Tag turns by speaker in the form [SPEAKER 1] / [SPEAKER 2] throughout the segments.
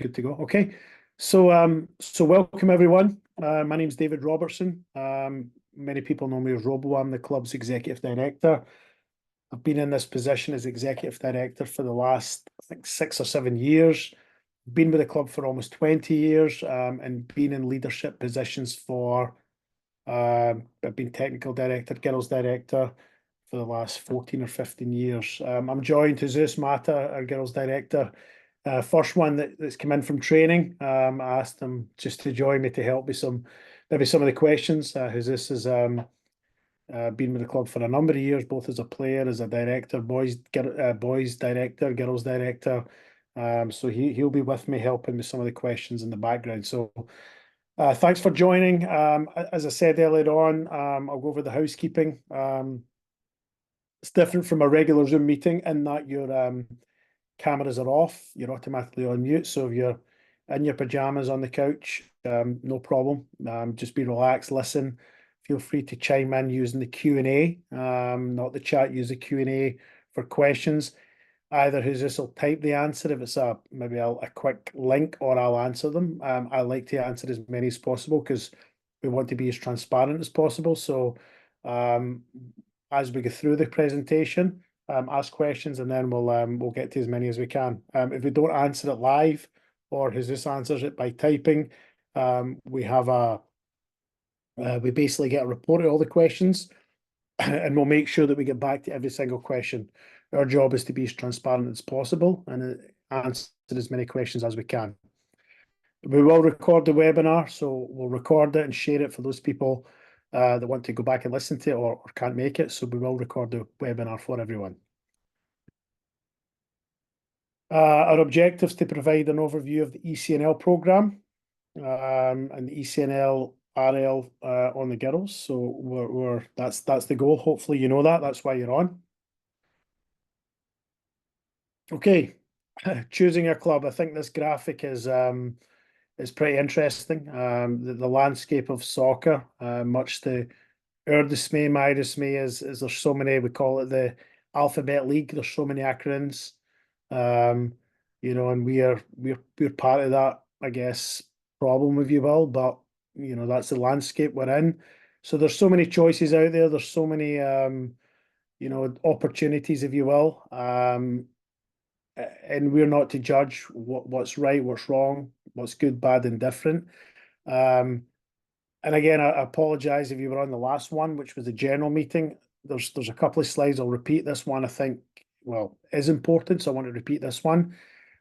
[SPEAKER 1] Good to go. Okay. So welcome everyone. My name's David Robertson. Many people know me as Robo. I'm the club's executive director. I've been in this position as executive director for the last, I think, 6 or 7 years. Been with the club for almost 20 years, and been in leadership positions for, I've been technical director, girls director for the last 14 or 15 years. I'm joined Jesus Mata, our girls director. First one that's come in from training. I asked him just to join me to help me maybe some of the questions. Jesus has been with the club for a number of years, both as a player, as a director, boys director, girls director. So he'll be with me helping with some of the questions in the background. So thanks for joining. As I said earlier on, I'll go over the housekeeping. It's different from a regular Zoom meeting in that your cameras are off, you're automatically on mute. So if you're in your pajamas on the couch, no problem. Just be relaxed, listen. Feel free to chime in using the Q&A, not the chat. Use the Q&A for questions. Either Jesus will type the answer if it's maybe a quick link, or I'll answer them. I like to answer as many as possible because we want to be as transparent as possible. So as we go through the presentation, ask questions, and then we'll get to as many as we can. If we don't answer it live, or Jesus answers it by typing, we basically get a report of all the questions, and we'll make sure that we get back to every single question. Our job is to be as transparent as possible and answer as many questions as we can. We will record the webinar, so we'll record it and share it for those people that want to go back and listen to it or can't make it. So we will record the webinar for everyone. Our objective is to provide an overview of the ECNL program and the ECNL RL on the girls. So that's the goal. Hopefully you know that. That's why you're on. Okay, choosing a club. I think this graphic is pretty interesting. The landscape of soccer, much to our dismay, my dismay, is there's so many. We call it the alphabet league. There's so many acronyms, and we're part of that, I guess, problem, if you will. But that's the landscape we're in. So there's so many choices out there. There's so many opportunities, if you will. And we're not to judge what's right, what's wrong, what's good, bad, and different. And again, I apologize if you were on the last one, which was the general meeting. There's a couple of slides. I'll repeat this one. I think, is important, so I want to repeat this one.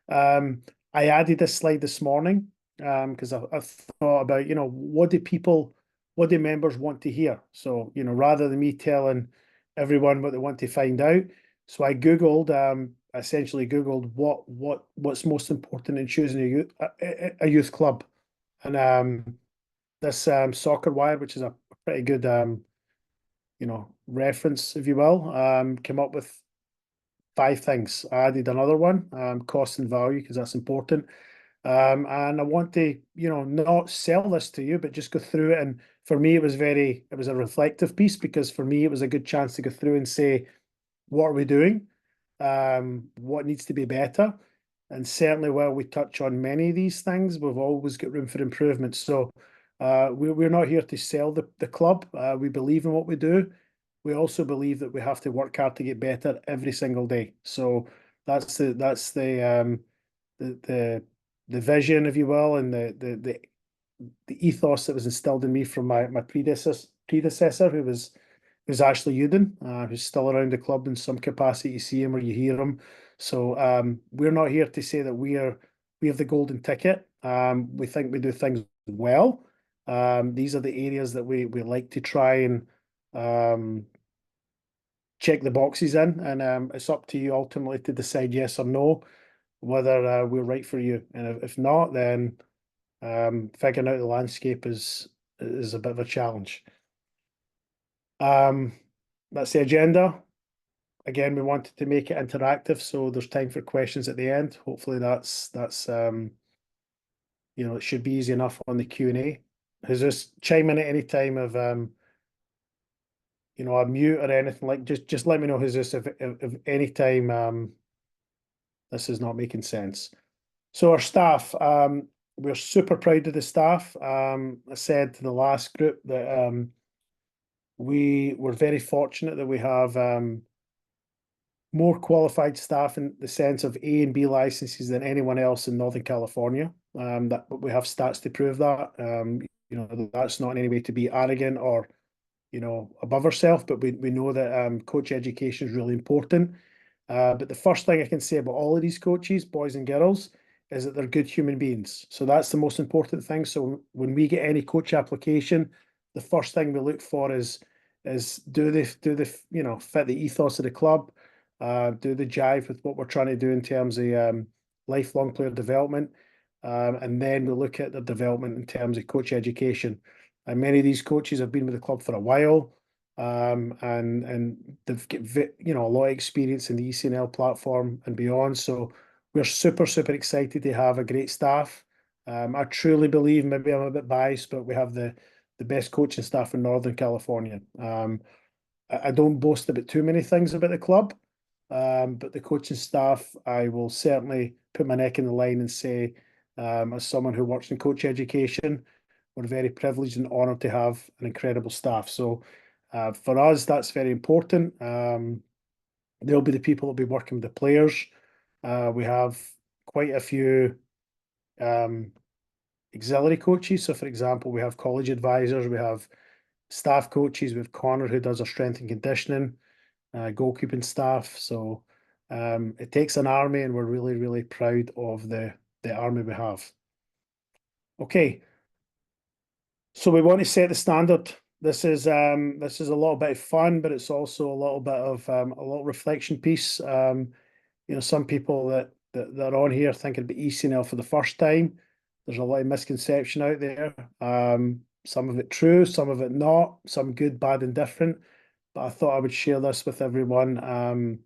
[SPEAKER 1] I added this slide this morning because I thought about, what do members want to hear? So, rather than me telling everyone what they want to find out. So I essentially Googled what's most important in choosing a youth club. And this Soccer Wire, which is a pretty good reference, if you will, came up with 5 things. I added another one, cost and value, because that's important. And I want to, not sell this to you, but just go through it. And for me, it was a reflective piece, because for me, it was a good chance to go through and say, what are we doing? What needs to be better? And certainly while we touch on many of these things, we've always got room for improvement. So we're not here to sell the club. We believe in what we do. We also believe that we have to work hard to get better every single day. So that's the vision, if you will, and the ethos that was instilled in me from my predecessor, who was Ashley Uden, who's still around the club in some capacity. You see him or you hear him. So we're not here to say that we have the golden ticket. We think we do things well. These are the areas that we like to try and check the boxes in, and it's up to you ultimately to decide yes or no whether we're right for you. And if not, then figuring out the landscape is a bit of a challenge. That's the agenda. Again, we wanted to make it interactive, so there's time for questions at the end. Hopefully that's it should be easy enough on the Q&A. Jesus, chime in at any time of a mute or anything, like just let me know, Jesus, if any time this is not making sense. So our staff, we're super proud of the staff. I said to the last group that we were very fortunate that we have more qualified staff in the sense of A and B licenses than anyone else in Northern California. That we have stats to prove that. That's not in any way to be arrogant or above ourselves, but we know that coach education is really important. But the first thing I can say about all of these coaches, boys and girls, is that they're good human beings. So that's the most important thing. So when we get any coach application, the first thing we look for is do they fit the ethos of the club, do the jive with what we're trying to do in terms of lifelong player development, and then we look at the development in terms of coach education. And many of these coaches have been with the club for a while, and they've got a lot of experience in the ECNL platform and beyond. So we're super excited to have a great staff. I truly believe, maybe I'm a bit biased, but we have the best coaching staff in Northern California. I don't boast about too many things about the club, but the coaching staff, I will certainly put my neck in the line and say, as someone who works in coach education, we're very privileged and honoured to have an incredible staff. So for us, that's very important. They'll be the people that'll be working with the players. We have quite a few auxiliary coaches. So, for example, we have college advisors, we have staff coaches, we have Connor who does our strength and conditioning, goalkeeping staff. So it takes an army, and we're really proud of the army we have. Okay, so we want to set the standard. This is a little bit of fun, but it's also a little bit of a little reflection piece. Some people that are on here thinking about ECNL for the first time. There's a lot of misconception out there. Some of it true, some of it not, some good, bad, and different. But I thought I would share this with everyone.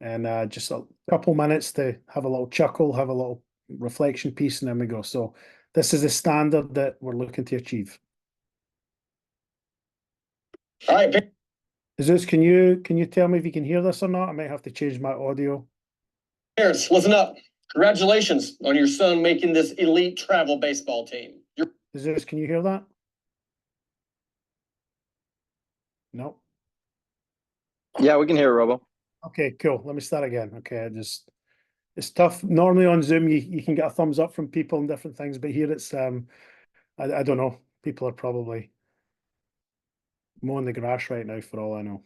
[SPEAKER 1] And just a couple minutes to have a little chuckle, have a little reflection piece, and then we go. So this is the standard that we're looking to achieve.
[SPEAKER 2] All right.
[SPEAKER 1] Jesus, can you tell me if you can hear this or not? I might have to change my audio.
[SPEAKER 2] Parents, listen up. Congratulations on your son making this elite travel baseball team.
[SPEAKER 1] Jesus, can you hear that? No.
[SPEAKER 3] Yeah, we can hear it, Robo.
[SPEAKER 1] Okay, cool. Let me start again. Okay, it's tough. Normally on Zoom, you can get a thumbs up from people and different things, but here it's I don't know. People are probably mowing the grass right now, for all I know.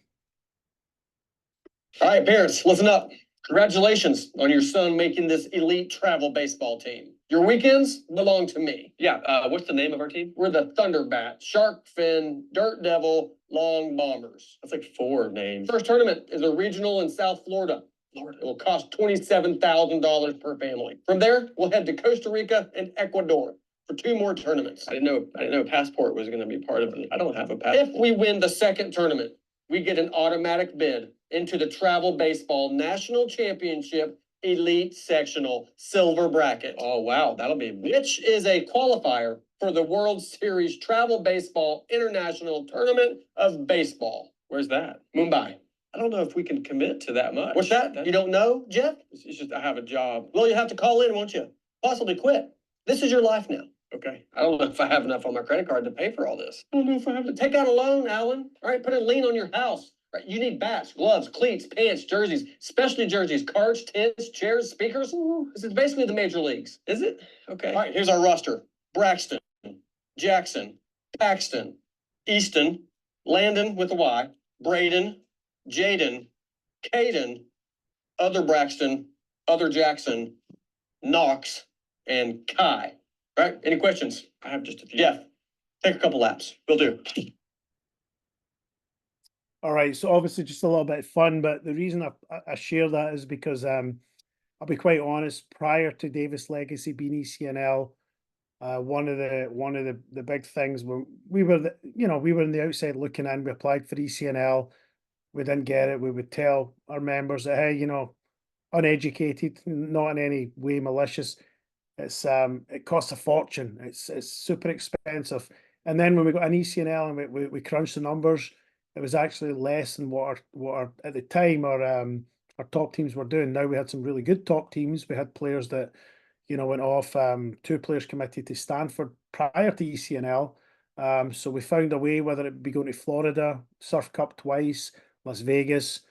[SPEAKER 2] All right, parents, listen up. Congratulations on your son making this elite travel baseball team. Your weekends belong to me. Yeah, what's the name of our team? We're the Thunderbats, Shark Fin, Dirt Devil, Long Bombers. That's like 4 names. First tournament is a regional in South Florida. It will cost $27,000 per family. From there, we'll head to Costa Rica and Ecuador for 2 more tournaments. I didn't know a passport was going to be part of it. I don't have a passport. If we win the second tournament, we get an automatic bid into the Travel Baseball National Championship Elite Sectional Silver Bracket. Oh, wow. That'll be, which is a qualifier for the World Series Travel Baseball International Tournament of Baseball. Where's that? Mumbai. I don't know if we can commit to that much. What's that? You don't know, Jeff? It's just I have a job. Well, you have to call in, won't you? Possibly quit. This is your life now. Okay. I don't know if I have enough on my credit card to pay for all this. I don't know if I have to take out a loan, Alan. All right, put a lien on your house. All right, you need bats, gloves, cleats, pants, jerseys, specialty jerseys, cards, tents, chairs, speakers. Ooh, this is basically the major leagues. Is it? Okay. All right, here's our roster. Braxton, Jackson, Paxton, Easton, Landon with a Y, Braden, Jaden, Caden, other Braxton, other Jackson, Knox, and Kai. All right, any questions? I have just a few. Jeff, take a couple laps. Will do.
[SPEAKER 1] All right, so obviously just a little bit of fun, but the reason I share that is because I'll be quite honest, prior to Davis Legacy being ECNL, one of the big things when we were in the outside looking in, we applied for ECNL, we didn't get it, we would tell our members that, hey, uneducated, not in any way malicious, it costs a fortune. It's super expensive. And then when we got an ECNL and we crunched the numbers, it was actually less than what our at the time our top teams were doing. Now we had some really good top teams. We had players that went off. 2 players committed to Stanford prior to ECNL. So we found a way, whether it be going to Florida, Surf Cup twice, Las Vegas,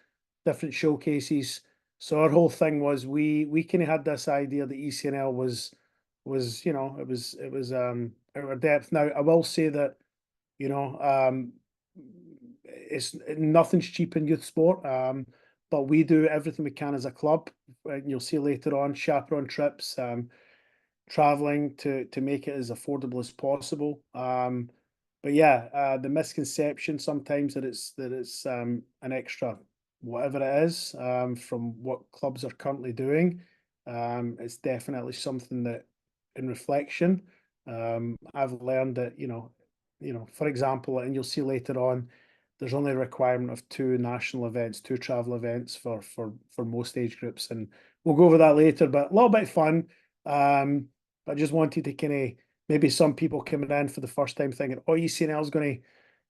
[SPEAKER 1] different showcases. So our whole thing was we kind of had this idea that ECNL was it was out of depth. Now I will say that it's nothing's cheap in youth sport. But we do everything we can as a club. And you'll see later on chaperone trips, traveling to make it as affordable as possible. But yeah, the misconception sometimes that it's an extra whatever it is from what clubs are currently doing. It's definitely something that, in reflection, I've learned that for example, and you'll see later on, there's only a requirement of 2 national events, 2 travel events for most age groups, and we'll go over that later. But a little bit of fun. I just wanted to kind of maybe some people coming in for the first time thinking, oh, ECNL is going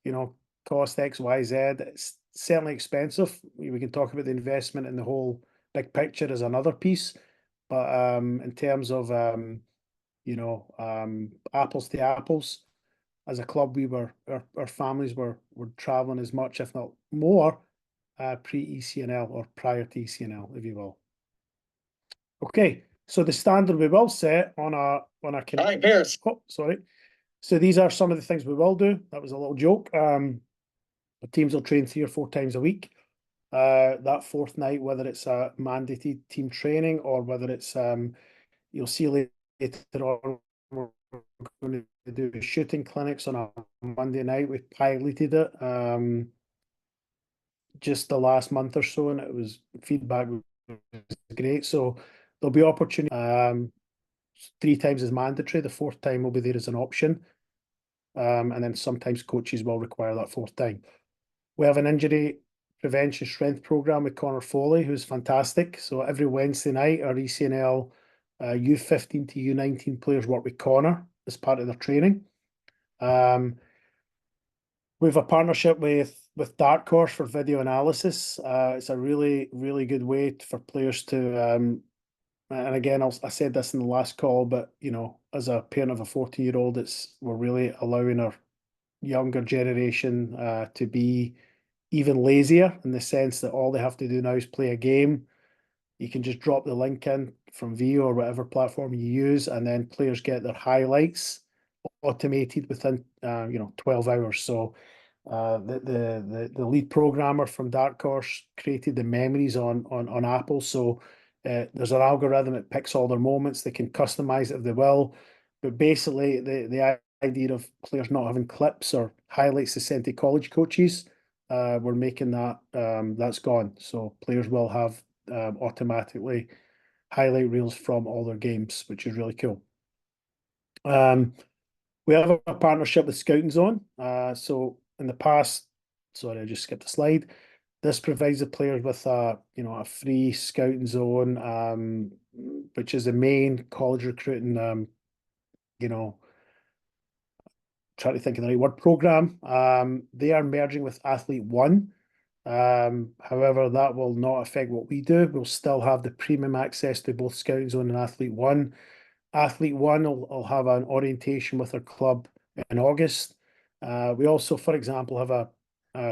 [SPEAKER 1] to, cost X, Y, Z. It's certainly expensive. We can talk about the investment and the whole big picture as another piece. But in terms of apples to apples, as a club, our families were traveling as much, if not more, pre-ECNL or prior to ECNL, if you will. Okay, so the standard we will set on a
[SPEAKER 2] All right, Pierce.
[SPEAKER 1] Oh, sorry. So these are some of the things we will do. That was a little joke. The teams will train 3 or 4 times a week. That fourth night, whether it's a mandated team training or whether it's you'll see later on, we're going to do shooting clinics on a Monday night. We piloted it just the last month or so, and it was feedback was great. So there'll be opportunity. 3 times is mandatory. The 4th time will be there as an option. And then sometimes coaches will require that 4th time. We have an injury prevention strength program with Connor Foley, who's fantastic. So every Wednesday night, our ECNL U15 to U19 players work with Connor as part of their training. We have a partnership with Dark Horse for video analysis. It's a really, really good way for players to and again, I said this in the last call, but as a parent of a 14-year-old, we're really allowing our younger generation to be even lazier, in the sense that all they have to do now is play a game. You can just drop the link in from Vio or whatever platform you use, and then players get their highlights automated within 12 hours. So the lead programmer from Dark Horse created the memories on Apple. So there's an algorithm that picks all their moments. They can customize it if they will. But basically, the idea of players not having clips or highlights to send to college coaches, we're making that, that's gone. So players will have automatically highlight reels from all their games, which is really cool. We have a partnership with Scouting Zone. So in the past, sorry, I just skipped a slide. This provides the players with a free Scouting Zone, which is the main college recruiting, trying to think of the right word, program. They are merging with Athlete One. However, that will not affect what we do. We'll still have the premium access to both Scouting Zone and Athlete One. Athlete One will have an orientation with our club in August. We also, for example, have a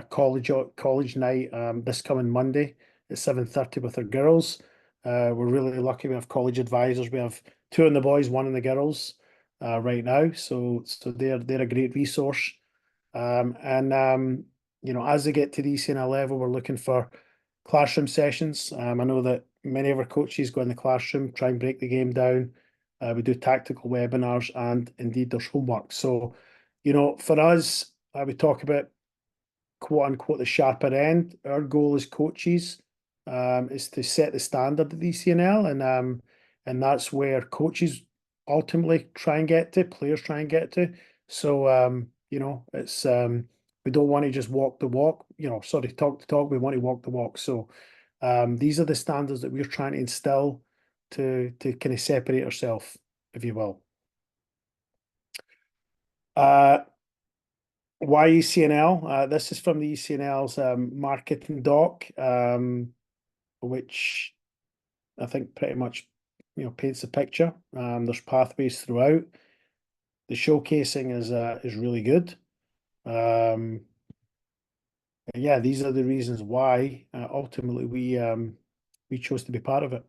[SPEAKER 1] college night this coming Monday at 7:30 with our girls. We're really lucky. We have college advisors. We have 2 on the boys, 1 on the girls right now. So they're a great resource. As they get to the ECNL level, we're looking for classroom sessions. I know that many of our coaches go in the classroom, try and break the game down. We do tactical webinars, and indeed there's homework. So, for us, we talk about quote unquote the sharper end. Our goal as coaches is to set the standard at the ECNL, and that's where coaches ultimately try and get to, players try and get to. So it's we don't want to just walk the walk, talk the talk. We want to walk the walk. So these are the standards that we're trying to instill to kind of separate ourselves, if you will. Why ECNL? This is from the ECNL's marketing doc, which I think pretty much paints a picture. There's pathways throughout. The showcasing is really good. Yeah, these are the reasons why ultimately we chose to be part of it.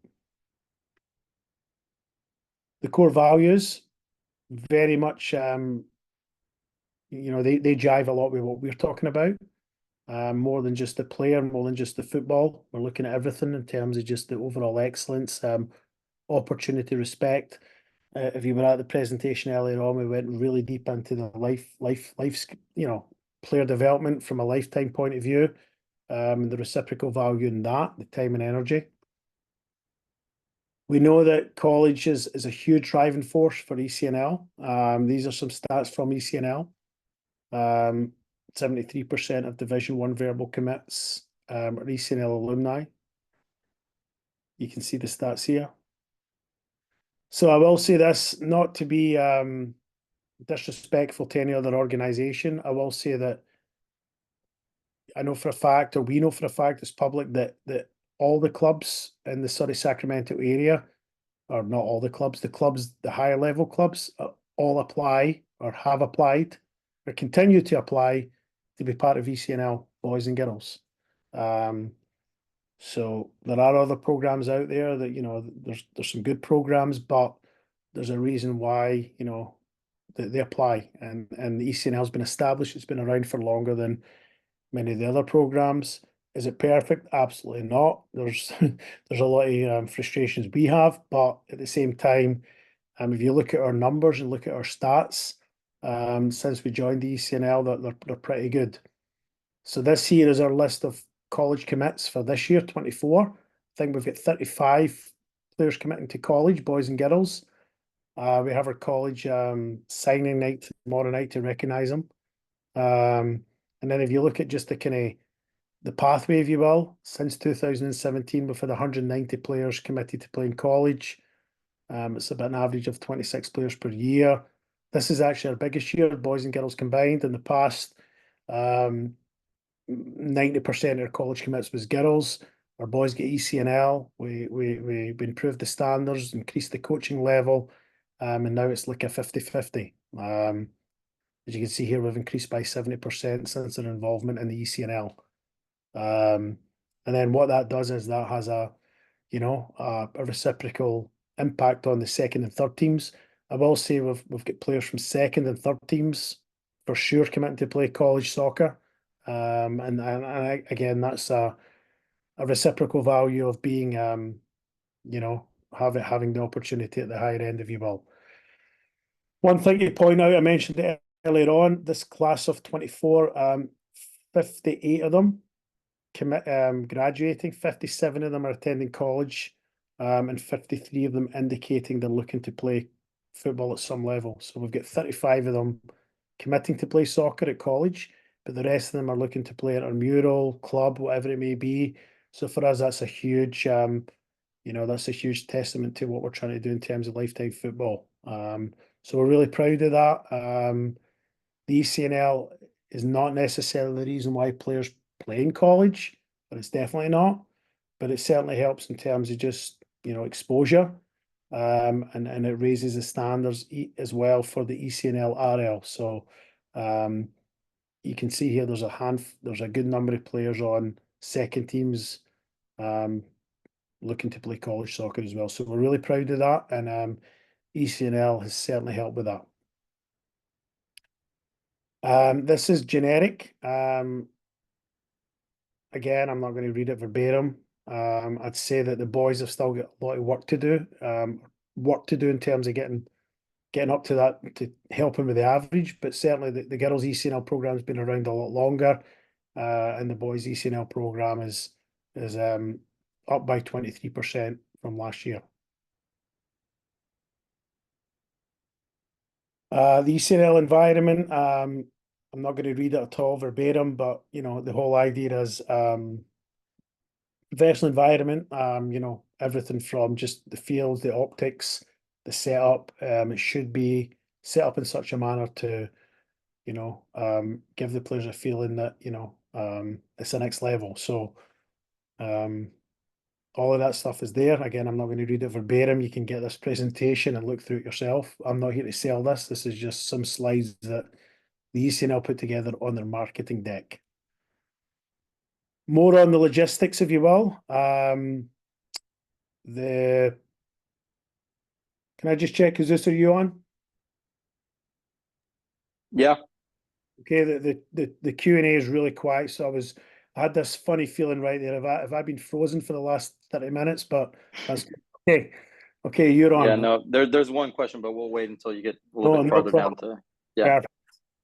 [SPEAKER 1] The core values, very much, they jive a lot with what we're talking about. More than just the player, more than just the football. We're looking at everything in terms of just the overall excellence, opportunity, respect. If you were at the presentation earlier on, we went really deep into the life, player development from a lifetime point of view, the reciprocal value in that, the time and energy. We know that college is a huge driving force for ECNL. These are some stats from ECNL. 73% of Division 1 verbal commits are ECNL alumni. You can see the stats here. So I will say this, not to be disrespectful to any other organisation. I will say that I know for a fact, or we know for a fact, it's public, that all the clubs in the Surrey Sacramento area, or not all the clubs, the higher level clubs, all apply or have applied or continue to apply to be part of ECNL, boys and girls. So there are other programs out there that, there's some good programs, but there's a reason why, they apply, and the ECNL has been established. It's been around for longer than many of the other programs. Is it perfect? Absolutely not. There's there's a lot of frustrations we have, but at the same time, if you look at our numbers and look at our stats, since we joined the ECNL, they're pretty good. So this here is our list of college commits for this year, 24. I think we've got 35 players committing to college, boys and girls. We have our college signing night tomorrow night to recognise them. And then if you look at just the pathway, if you will, since 2017, we've had 190 players committed to playing college. It's about an average of 26 players per year. This is actually our biggest year, boys and girls combined. In the past, 90% of our college commits was girls. Our boys get ECNL. We improved the standards, increased the coaching level, and now it's like a 50-50. As you can see here, we've increased by 70% since our involvement in the ECNL. And then what that does is that has a reciprocal impact on the second and third teams. I will say we've got players from second and third teams for sure committing to play college soccer. And again, that's a reciprocal value of being, having the opportunity at the higher end, if you will. One thing to point out, I mentioned it earlier on, this class of 24, 58 of them graduating, 57 of them are attending college, and 53 of them indicating they're looking to play football at some level. So we've got 35 of them committing to play soccer at college, but the rest of them are looking to play at our mural, club, whatever it may be. So for us, that's a huge, that's a huge testament to what we're trying to do in terms of lifetime football. So we're really proud of that. The ECNL is not necessarily the reason why players play in college, but it's definitely not. But it certainly helps in terms of just, exposure. And it raises the standards as well for the ECNL RL. So you can see here there's a good number of players on second teams looking to play college soccer as well. So we're really proud of that, and ECNL has certainly helped with that. This is generic. Again, I'm not going to read it verbatim. I'd say that the boys have still got a lot of work to do. In terms of getting up to that, to helping with the average. But certainly the girls' ECNL program has been around a lot longer, and the boys' ECNL program is up by 23% from last year. The ECNL environment, I'm not going to read it at all verbatim, but the whole idea is professional environment, everything from just the field, the optics, the setup. It should be set up in such a manner to, give the players a feeling that, it's the next level. So all of that stuff is there. Again, I'm not going to read it verbatim. You can get this presentation and look through it yourself. I'm not here to sell this. This is just some slides that the ECNL put together on their marketing deck. More on the logistics, if you will. Can I just check, is this, are you on?
[SPEAKER 3] Yeah.
[SPEAKER 1] Okay, the Q&A is really quiet, so I had this funny feeling right there. Have I been frozen for the last 30 minutes? But that's okay. Okay, you're on.
[SPEAKER 3] Yeah, no, there's one question, but we'll wait until you get a little bit
[SPEAKER 1] No
[SPEAKER 3] farther
[SPEAKER 1] problem.
[SPEAKER 3] down to, yeah.
[SPEAKER 1] Perfect.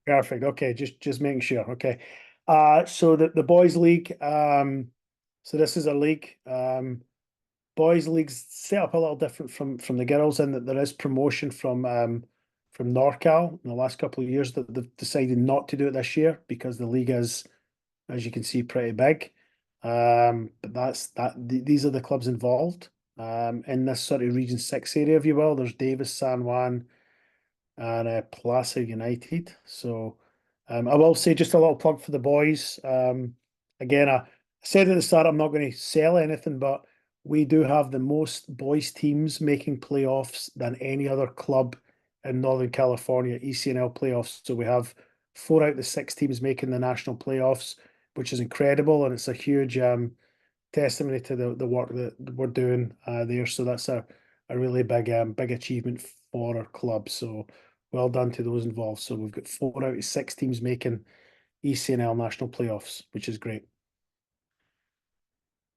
[SPEAKER 1] Perfect. Okay, just making sure. Okay. So the boys league, so this is a league. Boys league's set up a little different from the girls in that there is promotion from NorCal in the last couple of years that they've decided not to do it this year because the league is, as you can see, pretty big. But these are the clubs involved in this sort of Region 6 area, if you will. There's Davis, San Juan, and Placer United. So I will say just a little plug for the boys. Again, I said at the start I'm not going to sell anything, but we do have the most boys teams making playoffs than any other club in Northern California, ECNL playoffs. So we have 4 out of the 6 teams making the national playoffs, which is incredible, and it's a huge testimony to the work that we're doing there. So that's a really big achievement for our club. So well done to those involved. So we've got 4 out of 6 teams making ECNL national playoffs, which is great.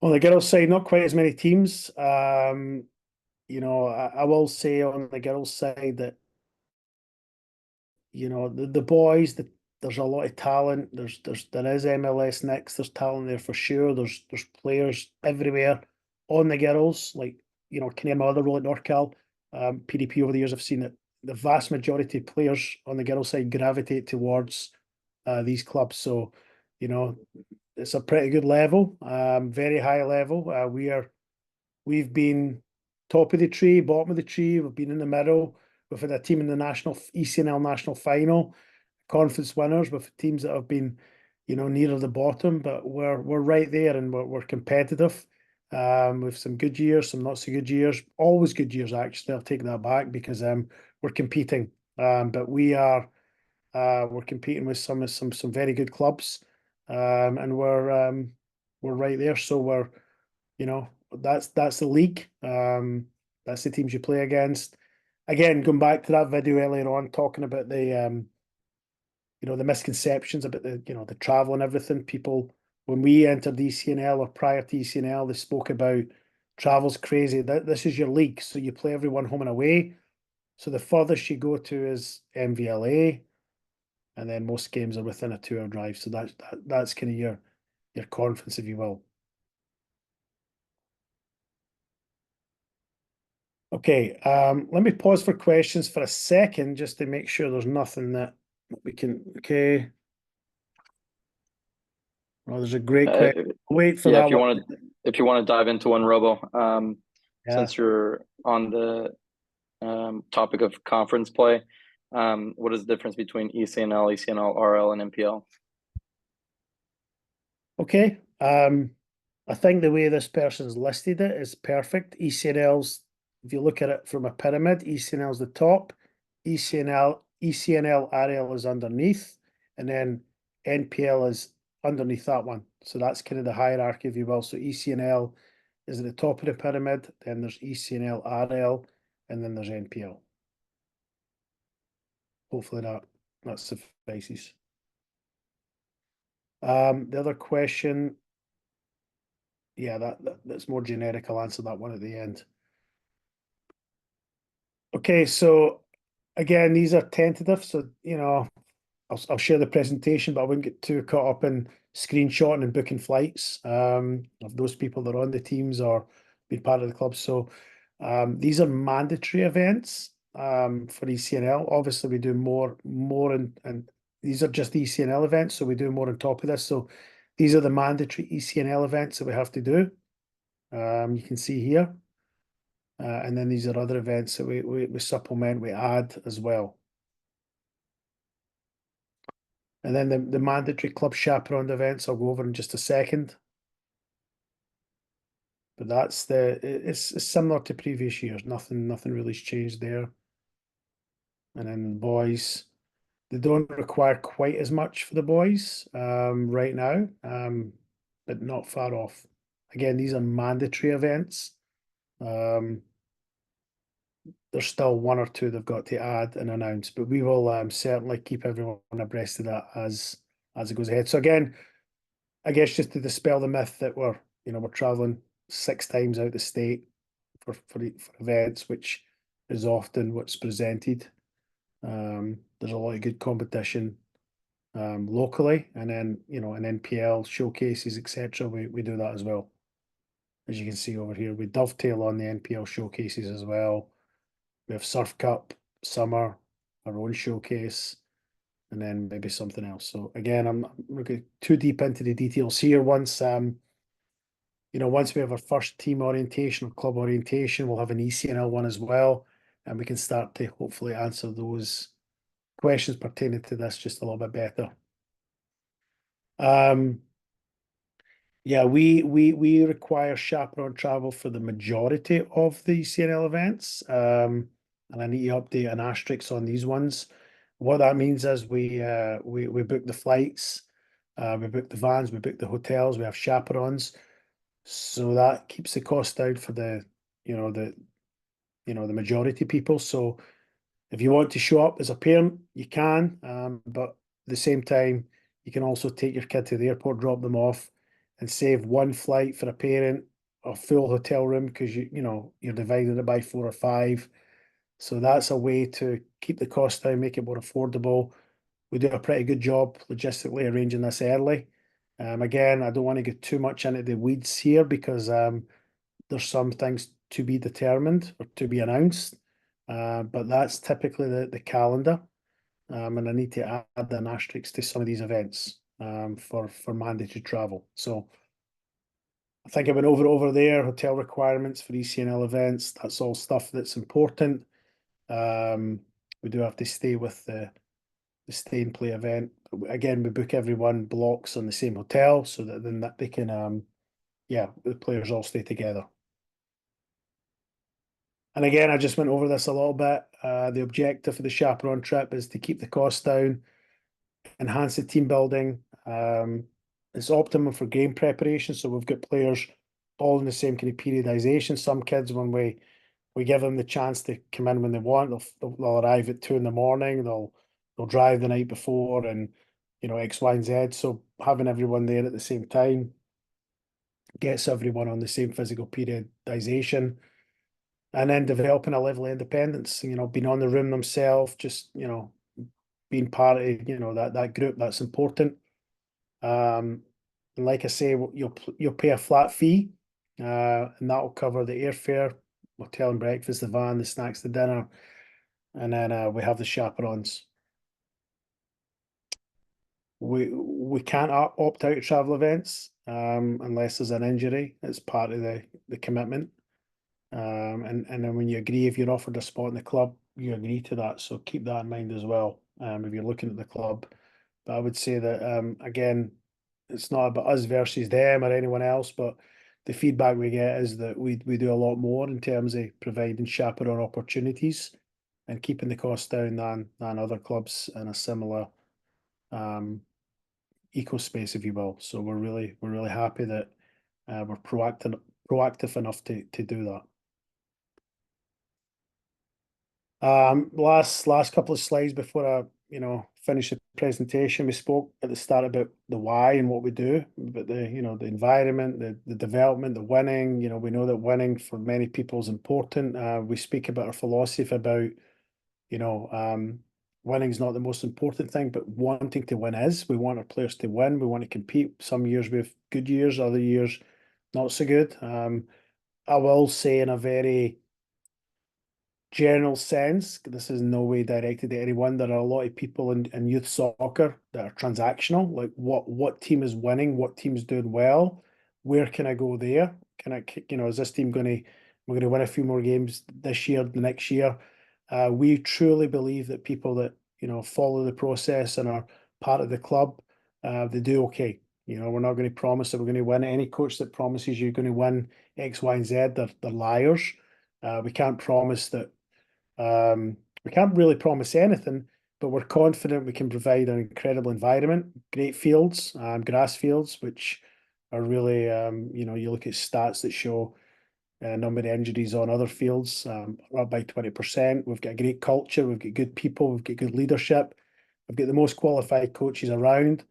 [SPEAKER 1] On the girls' side, not quite as many teams. You know, I will say on the girls' side that, you know, the boys, there's a lot of talent. There is MLS next. There's talent there for sure. There's players everywhere on the girls. Like, you know, can name my other role at NorCal. PDP over the years, I've seen that the vast majority of players on the girls' side gravitate towards these clubs. So, you know, it's a pretty good level, very high level. We've been top of the tree, bottom of the tree. We've been in the middle. We've had a team in the national ECNL national final, conference winners with teams that have been, you know, nearer the bottom. But we're right there, and we're competitive. With some good years, some not so good years. Always good years, actually. I'll take that back because we're competing. But we're competing with some very good clubs, and we're right there. So we're, you know, that's the league. That's the teams you play against. Again, going back to that video earlier on, talking about the you know, the misconceptions about the, you know, the travel and everything. People, when we entered ECNL or prior to ECNL, they spoke about travel's crazy. This is your league, so you play everyone home and away. So the furthest you go to is MVLA, and then most games are within a 2-hour drive. So that's kind of your conference, if you will. Okay, let me pause for questions for a second just to make sure there's nothing that we can. Okay. Well, there's a great question. Wait for
[SPEAKER 3] Yeah,
[SPEAKER 1] that
[SPEAKER 3] if you
[SPEAKER 1] one.
[SPEAKER 3] if you want to dive into one, Robo,
[SPEAKER 1] Yeah.
[SPEAKER 3] since you're on the topic of conference play, what is the difference between ECNL, ECNL, RL, and MPL?
[SPEAKER 1] Okay. I think the way this person's listed it is perfect. ECNL's, if you look at it from a pyramid, ECNL's the top, ECNL RL is underneath, and then NPL is underneath that one. So that's kind of the hierarchy, if you will. So ECNL is at the top of the pyramid, then there's ECNL RL, and then there's NPL. Hopefully that suffices. The other question, yeah, that's more generic. I'll answer that one at the end. Okay, so again, these are tentative. So, you know, I'll share the presentation, but I wouldn't get too caught up in screenshotting and booking flights of those people that are on the teams or being part of the club. So these are mandatory events for ECNL. Obviously, we do more and these are just ECNL events, so we do more on top of this. So these are the mandatory ECNL events that we have to do. You can see here. And then these are other events that we supplement, we add as well. And then the mandatory club chaperoned events, I'll go over in just a second. But it's similar to previous years. Nothing really's changed there. And then the boys, they don't require quite as much for the boys right now, but not far off. Again, these are mandatory events. There's still one or two they've got to add and announce, but we will certainly keep everyone abreast of that as it goes ahead. So again, I guess just to dispel the myth that we're traveling 6 times out the state for events, which is often what's presented. There's a lot of good competition locally, and then in NPL showcases, etc. We do that as well. As you can see over here, we dovetail on the NPL showcases as well. We have Surf Cup, Summer, our own showcase, and then maybe something else. So again, I'm not going too deep into the details here. Once once we have our first team orientation or club orientation, we'll have an ECNL one as well, and we can start to hopefully answer those questions pertaining to this just a little bit better. Yeah, we require chaperone travel for the majority of the ECNL events, and I need to update an asterisk on these ones. What that means is we book the flights, we book the vans, we book the hotels, we have chaperones, so that keeps the cost down for the majority people. So if you want to show up as a parent, you can, but at the same time, you can also take your kid to the airport, drop them off, and save one flight for a parent, a full hotel room, because you're dividing it by 4 or 5. So that's a way to keep the cost down, make it more affordable. We do a pretty good job logistically arranging this early. Again, I don't want to get too much into the weeds here because there's some things to be determined or to be announced. But that's typically the calendar. And I need to add an asterisk to some of these events for mandatory travel. So I think I went over there, hotel requirements for ECNL events. That's all stuff that's important. We do have to stay with the stay and play event. Again, we book everyone blocks on the same hotel so that then that they can the players all stay together. And again, I just went over this a little bit. The objective of the chaperone trip is to keep the cost down, enhance the team building. It's optimum for game preparation. So we've got players all in the same kind of periodization. Some kids, when we give them the chance to come in when they want, they'll arrive at 2 in the morning. They'll drive the night before, and X, Y, and Z. So having everyone there at the same time gets everyone on the same physical periodization. And then developing a level of independence, being on the room themselves, just, being part of, that group, that's important. And like I say, you'll pay a flat fee, and that'll cover the airfare, hotel and breakfast, the van, the snacks, the dinner, and then we have the chaperones. We can't opt out of travel events unless there's an injury. It's part of the commitment. And then when you agree, if you're offered a spot in the club, you agree to that. So keep that in mind as well. If you're looking at the club, but I would say that again, it's not about us versus them or anyone else, but the feedback we get is that we do a lot more in terms of providing chaperone opportunities and keeping the cost down than other clubs in a similar eco space, if you will. So we're really happy that we're proactive enough to do that. Last couple of slides before I finish the presentation. We spoke at the start about the why and what we do, but the environment, the development, the winning. We know that winning for many people is important. We speak about our philosophy about winning is not the most important thing, but wanting to win is. We want our players to win. We want to compete. Some years we have good years, other years not so good. I will say in a very general sense, this is no way directed at anyone. There are a lot of people in youth soccer that are transactional. Like what team is winning, what team is doing well, where can I go there? Can I, is this team we're going to win a few more games this year, the next year? We truly believe that people that follow the process and are part of the club, they do okay. You know, we're not going to promise that we're going to win. Any coach that promises you're going to win X, Y, and Z, they're liars. We can't promise that. We can't really promise anything, but we're confident we can provide an incredible environment, great fields, grass fields, which are really, you know, you look at stats that show number of injuries on other fields are up by 20%. We've got a great culture. We've got good people. We've got good leadership. We've got the most qualified coaches around.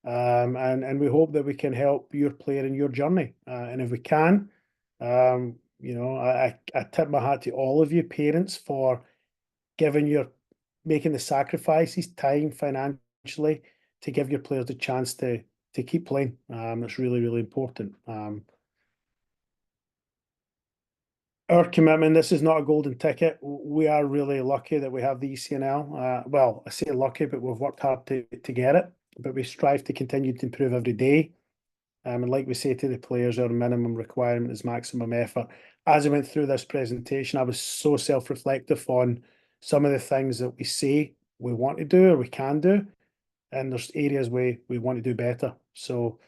[SPEAKER 1] And we hope that we can help your player in your journey. And if we can, you know, I tip my hat to all of you parents for making the sacrifices, time, financially, to give your players the chance to keep playing. It's really, really important. Our commitment, this is not a golden ticket. We are really lucky that we have the ECNL. Well, I say lucky, but we've worked hard to get it. But we strive to continue to improve every day. And like we say to the players, our minimum requirement is maximum effort. As I went through this presentation, I was so self-reflective on some of the things that we say we want to do or we can do. And there's areas where we want to do better. So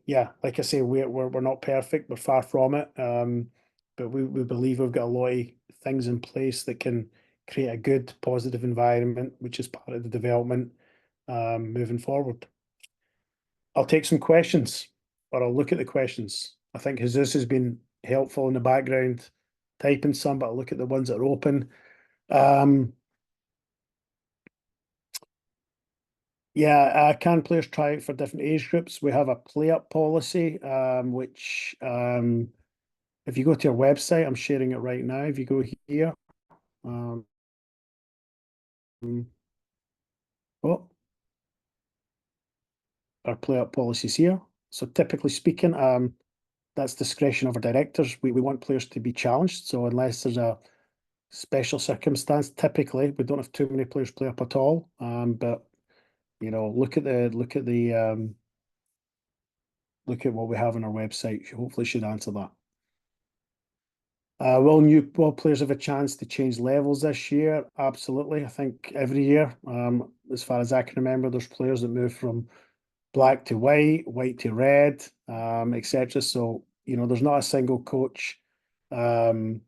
[SPEAKER 1] yeah, like I say, we're not perfect, we're far from it. But we believe we've got a lot of things in place that can create a good, positive environment, which is part of the development moving forward. I'll take some questions, or I'll look at the questions. I think Jesus has been helpful in the background, typing some, but I'll look at the ones that are open. Yeah, can players try out for different age groups? We have a play-up policy, which if you go to our website, I'm sharing it right now. If you go here, oh, our play-up policies here. So typically speaking, that's discretion of our directors. We want players to be challenged. So unless there's a special circumstance, typically we don't have too many players play up at all. But you know, look at what we have on our website. Hopefully, should answer that. Will players have a chance to change levels this year? Absolutely. I think every year, as far as I can remember, there's players that move from black to white, white to red, etc. So, you know, there's not a single coach that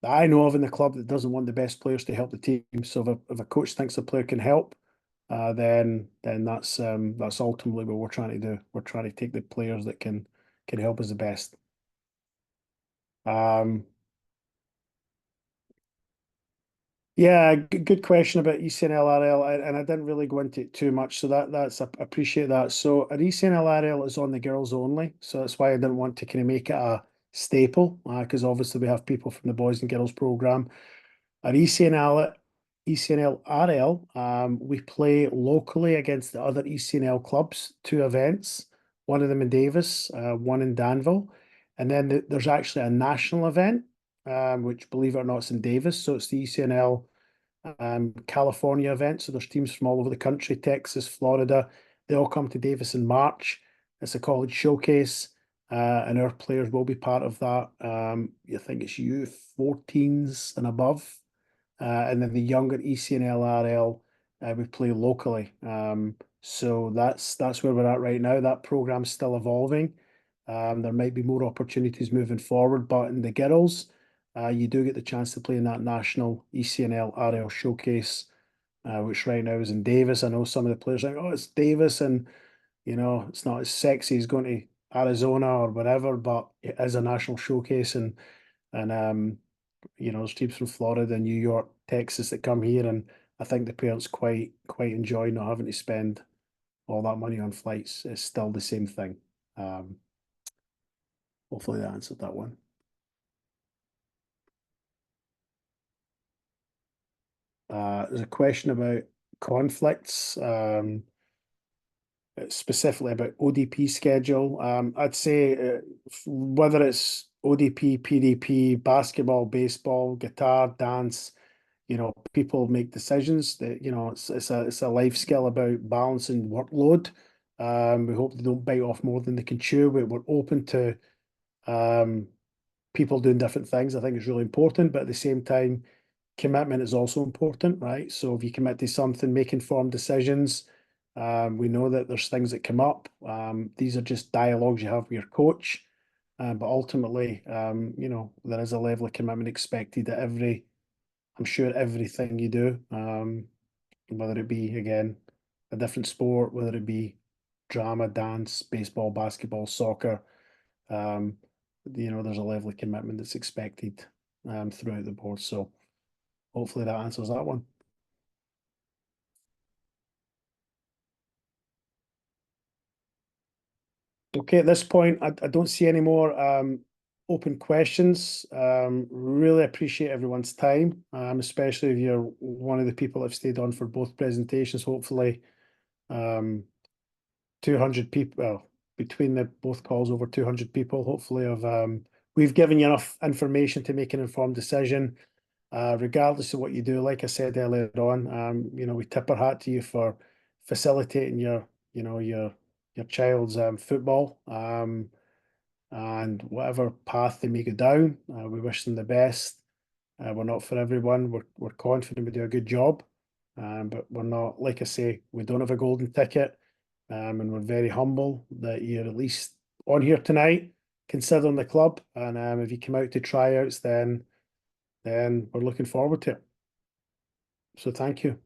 [SPEAKER 1] I know of in the club that doesn't want the best players to help the team. So if a coach thinks a player can help, then that's ultimately what we're trying to do. We're trying to take the players that can help us the best. Yeah, good question about ECNL-RL, and I didn't really go into it too much, so I appreciate that. So an ECNL-RL is on the girls only, so that's why I didn't want to kind of make it a staple, because obviously we have people from the boys and girls program. Our ECNL-RL, we play locally against the other ECNL clubs, 2 events, one of them in Davis, one in Danville, and then there's actually a national event, which, believe it or not, is in Davis, so it's the ECNL California event. So there's teams from all over the country, Texas, Florida. They all come to Davis in March. It's a college showcase, and our players will be part of that. I think it's U14s and above. And then the younger ECNL-RL, we play locally. So that's where we're at right now. That program's still evolving. There might be more opportunities moving forward, but in the girls, you do get the chance to play in that national ECNL-RL showcase, which right now is in Davis. I know some of the players are like, oh, it's Davis, and you know, it's not as sexy as going to Arizona or whatever, but it is a national showcase, and you know, there's teams from Florida, New York, Texas that come here, and I think the parents quite enjoy not having to spend all that money on flights. It's still the same thing. Hopefully that answered that one. There's a question about conflicts, specifically about ODP schedule. I'd say whether it's ODP, PDP, basketball, baseball, guitar, dance, you know, people make decisions that, you know, it's a life skill about balancing workload. We hope they don't bite off more than they can chew. We're open to people doing different things. I think it's really important, but at the same time, commitment is also important, right? So if you commit to something, make informed decisions. We know that there's things that come up. These are just dialogues you have with your coach. But ultimately, you know, there is a level of commitment expected at I'm sure everything you do, whether it be, again, a different sport, whether it be drama, dance, baseball, basketball, soccer, you know, there's a level of commitment that's expected throughout the board. So hopefully that answers that one. Okay, at this point, I don't see any more open questions. Really appreciate everyone's time, especially if you're one of the people that have stayed on for both presentations. Hopefully, 200 people, well, between the both calls, over 200 people. Hopefully, we've given you enough information to make an informed decision. Regardless of what you do, like I said earlier on, you know, we tip our hat to you for facilitating your, you know, your child's football, and whatever path they may go down. We wish them the best. We're not for everyone. We're confident we do a good job, but we're not, like I say, we don't have a golden ticket, and we're very humble that you're at least on here tonight, considering the club. And if you come out to tryouts, then we're looking forward to it. So thank you.